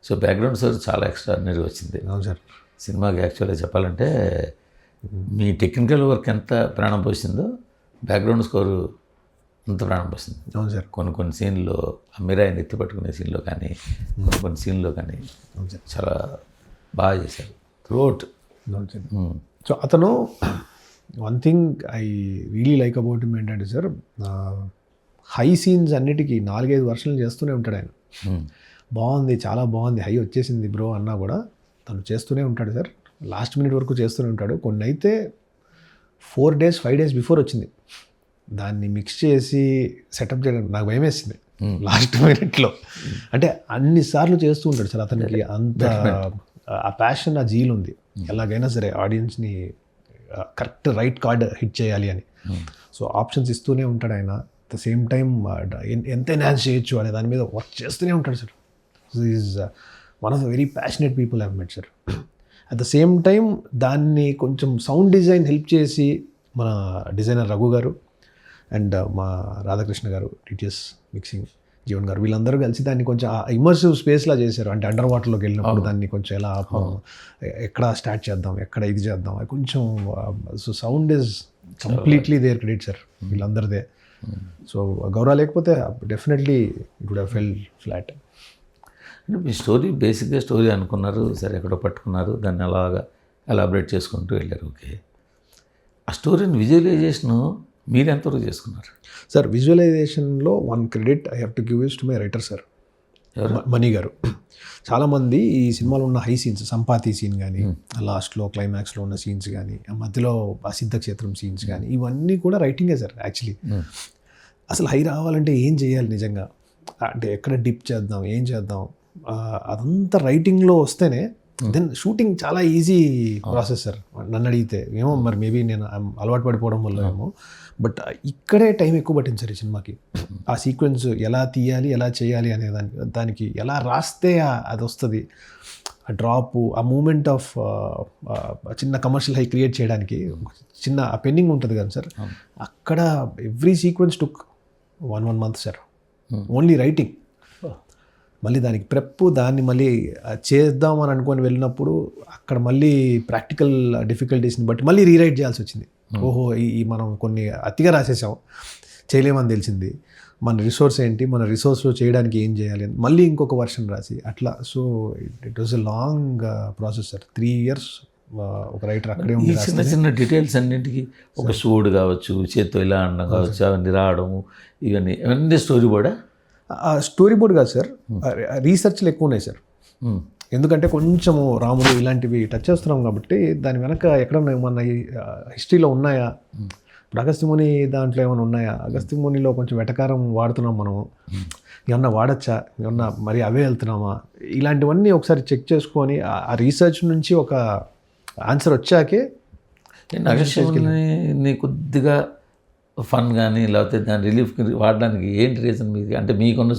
So background score చాలా ఎక్స్ట్రాడినరీగా వచ్చింది. అవును సార్. సినిమాకి యాక్చువల్గా చెప్పాలంటే మీ టెక్నికల్ వర్క్ ఎంత ప్రాణం పోసిందో బ్యాక్గ్రౌండ్ స్కోరు అంత ప్రాణం పోసింది. అవును సార్. కొన్ని సీన్లో అమ్మిరాయిని ఎత్తి పట్టుకునే సీన్లో కానీ కొన్ని సీన్లో కానీ చాలా బాగా చేశారు త్రూఅవుట్. అవును సార్. సో అతను one thing I really like about him ఏంటంటే సార్, హై సీన్స్ అన్నిటికీ 4-5 వర్షన్లు చేస్తూనే ఉంటాడు ఆయన. బాగుంది, చాలా బాగుంది, హై వచ్చేసింది బ్రో అన్నా కూడా తను చేస్తూనే ఉంటాడు సార్. లాస్ట్ మినిట్ వరకు చేస్తూనే ఉంటాడు. కొన్ని అయితే 4 days 5 days బిఫోర్ వచ్చింది, దాన్ని మిక్స్ చేసి సెటప్ చేయడానికి నాకు భయం వేసింది లాస్ట్ మినిట్లో. అంటే అన్నిసార్లు చేస్తూ ఉంటాడు సార్. అతనికి అంత ఆ ప్యాషన్, ఆ జీల్ ఉంది. ఎలాగైనా సరే ఆడియన్స్ని కరెక్ట్ రైట్ కార్డ్ హిట్ చేయాలి అని. సో ఆప్షన్స్ ఇస్తూనే ఉంటాడు ఆయన. అట్ ద సేమ్ టైం ఎంత ఎన్హాన్స్ చేయొచ్చు అనే దాని మీద వర్క్ చేస్తూనే ఉంటాడు sir. Is one of the very passionate people I have met sir. At the same time దాన్ని కొంచెం సౌండ్ డిజైన్ హెల్ప్ చేసి మన డిజైనర్ రఘు గారు అండ్ మా రాధాకృష్ణ గారు, టీటీఎస్ మిక్సింగ్ జీవన్ గారు, వీళ్ళందరూ కలిసి దాన్ని కొంచెం ఇమర్సివ్ స్పేస్లా చేశారు. అంటే అండర్ వాటర్లోకి వెళ్ళినప్పుడు దాన్ని కొంచెం ఎలా ఎక్కడ స్టార్ట్ చేద్దాం, ఎక్కడ ఇది చేద్దాం, కొంచెం so sound is completely their credit sir, వీళ్ళందరిదే. సో గౌరవ లేకపోతే definitely it would have fell flat. అంటే మీ స్టోరీ బేసిక్గా స్టోరీ అనుకున్నారు, సరే ఎక్కడో పట్టుకున్నారు, దాన్ని అలాగా ఎలాబరేట్ చేసుకుంటూ వెళ్ళారు. ఓకే, ఆ స్టోరీని విజువలైజేషను మీరు ఎంతవరకు చేసుకున్నారు సార్? విజువలైజేషన్లో one credit I have to give use to my writer sir, Mani garu. చాలామంది ఈ సినిమాలో ఉన్న హై సీన్స్, సంపాతి సీన్ కానీ, లాస్ట్లో క్లైమాక్స్లో ఉన్న సీన్స్ కానీ, మధ్యలో ఆ సిద్ధక్షేత్రం సీన్స్ కానీ, ఇవన్నీ కూడా రైటింగే సార్ యాక్చువల్లీ. అసలు హై రావాలంటే ఏం చేయాలి నిజంగా, అంటే ఎక్కడ డిప్ చేద్దాం, ఏం చేద్దాం, అదంతా రైటింగ్లో వస్తేనే దెన్ షూటింగ్ చాలా ఈజీ ప్రాసెస్ సార్. నన్ను అడిగితే ఏమో మరి మేబీ నేను అలవాటు పడిపోవడం వల్ల ఏమో, బట్ ఇక్కడే టైం ఎక్కువ పట్టింది సార్ ఈ సినిమాకి. ఆ సీక్వెన్స్ ఎలా తీయాలి, ఎలా చేయాలి అనే దానికి ఎలా రాస్తే అది వస్తుంది, ఆ డ్రాపు, ఆ మూమెంట్ ఆఫ్ చిన్న కమర్షియల్ హై క్రియేట్ చేయడానికి చిన్న ఆ పెండింగ్ ఉంటుంది కదా సార్, అక్కడ ఎవ్రీ సీక్వెన్స్ టుక్ 1 month సార్, ఓన్లీ రైటింగ్. మళ్ళీ దానికి ప్రెప్, దాన్ని మళ్ళీ చేద్దాం అని అనుకొని వెళ్ళినప్పుడు అక్కడ మళ్ళీ ప్రాక్టికల్ డిఫికల్టీస్ని బట్టి మళ్ళీ రీరైట్ చేయాల్సి వచ్చింది. ఓహో, ఈ మనం కొన్ని అతిగా రాసేసాం, చేయలేమని తెలిసింది, మన రిసోర్స్ ఏంటి, మన రిసోర్స్లో చేయడానికి ఏం చేయాలి అని మళ్ళీ ఇంకొక వర్షన్ రాసి అట్లా. So it was a long process sir. 3 years ఒక రైటర్ అక్కడే ఉంది. చిన్న చిన్న డీటెయిల్స్ అన్నింటికి, ఒక షూడ్ కావచ్చు, చేత్తో ఇలా అనడం కావచ్చు, అవన్నీ రావడము, ఇవన్నీ స్టోరీ బోర్డా? స్టోరీ బోర్డ్ కాదు సార్, రీసెర్చ్లు ఎక్కువ ఉన్నాయి సార్. ఎందుకంటే కొంచెము రాముడు ఇలాంటివి టచ్ చేస్తున్నాం కాబట్టి దాని వెనక ఎక్కడన్నా ఏమన్నా హిస్టరీలో ఉన్నాయా, ఇప్పుడు అగస్త్యముని దాంట్లో ఏమైనా ఉన్నాయా, అగస్త్యమునిలో కొంచెం వెటకారం వాడుతున్నాం మనము, ఏమన్నా వాడచ్చా, ఏమన్నా మరి అవే వెళ్తున్నామా, ఇలాంటివన్నీ ఒకసారి చెక్ చేసుకొని ఆ రీసెర్చ్ నుంచి ఒక ఆన్సర్ వచ్చాకే. అగస్త్యముని కొద్దిగా ఫన్ కానీ లేకపోతే దాని రిలీఫ్కి వాడడానికి ఏంటి రీజన్ మీకు? అంటే మీకున్న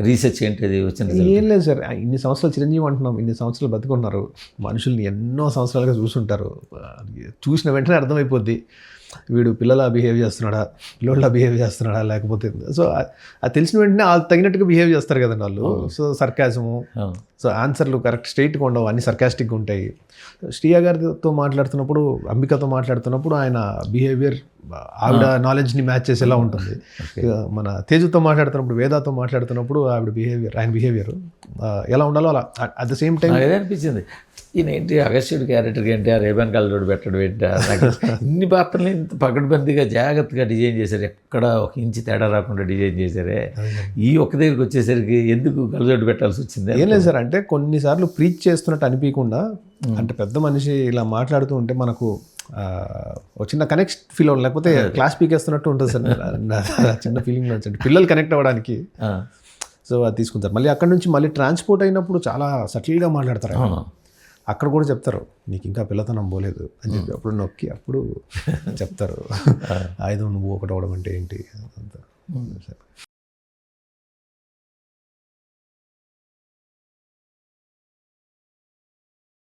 రీసెర్చ్ ఏంటి అది వచ్చింది? ఏం లేదు సార్, ఇన్ని సంవత్సరాలు చిరంజీవి అంటున్నాం, ఇన్ని సంవత్సరాలు బతుకున్నారు, మనుషుల్ని ఎన్నో సంవత్సరాలుగా చూసుంటారు. చూసిన వెంటనే అర్థమైపోద్ది వీడు పిల్లలా బిహేవ్ చేస్తున్నాడా, పిల్లోళ్ళ బిహేవ్ చేస్తున్నాడా, లేకపోతే సో అది తెలిసిన వెంటనే వాళ్ళు తగినట్టుగా బిహేవ్ చేస్తారు కదండి వాళ్ళు. సో సర్కాజము, సో ఆన్సర్లు కరెక్ట్ స్ట్రైట్గా ఉండవు, అన్ని సర్కాస్టిక్గా ఉంటాయి. శ్రీయా గారితో మాట్లాడుతున్నప్పుడు, అంబికతో మాట్లాడుతున్నప్పుడు ఆయన బిహేవియర్ ఆవిడ నాలెడ్జ్ని మ్యాచ్ చేసేలా ఉంటుంది. మన తేజుతో మాట్లాడుతున్నప్పుడు, వేదాతో మాట్లాడుతున్నప్పుడు ఆవిడ బిహేవియర్, ఆయన బిహేవియర్ ఎలా ఉండాలో అలా. అట్ ద సేమ్ టైం అనిపించింది, ఈయన ఏంటి అగస్త్యుడి క్యారెక్టర్కి ఏంటి ఆ రేబన్ కలర్ పెట్టడం ఏంటి, ఇన్ని పాత్రలు ఇంత పకడ్బందీగా జాగ్రత్తగా డిజైన్ చేశారు, ఎక్కడ ఒక ఇంచి తేడా రాకుండా డిజైన్ చేశారే. ఈ ఒక్క దగ్గరికి వచ్చేసరికి ఎందుకు కలజోడు పెట్టాల్సి వచ్చింది? ఏం లేదు సార్, అంటే కొన్నిసార్లు ప్రీచ్ చేస్తున్నట్టు అనిపించకుండా, అంటే పెద్ద మనిషి ఇలా మాట్లాడుతూ ఉంటే మనకు ఒక చిన్న కనెక్ట్ ఫీల్ అవ్వాలి, లేకపోతే క్లాస్ పీకేస్తున్నట్టు ఉంటుంది సార్. చిన్న ఫీలింగ్ వచ్చండి పిల్లలు కనెక్ట్ అవ్వడానికి. సో అది తీసుకుంటారు. మళ్ళీ అక్కడ నుంచి మళ్ళీ ట్రాన్స్పోర్ట్ అయినప్పుడు చాలా సటిల్గా మాట్లాడతారు. అక్కడ కూడా చెప్తారు నీకు ఇంకా పిల్లతనం పోలేదు అని చెప్పి, అప్పుడు నొక్కి అప్పుడు చెప్తారు ఆయుధం నువ్వు ఒకటి అవడం అంటే ఏంటి అంతా.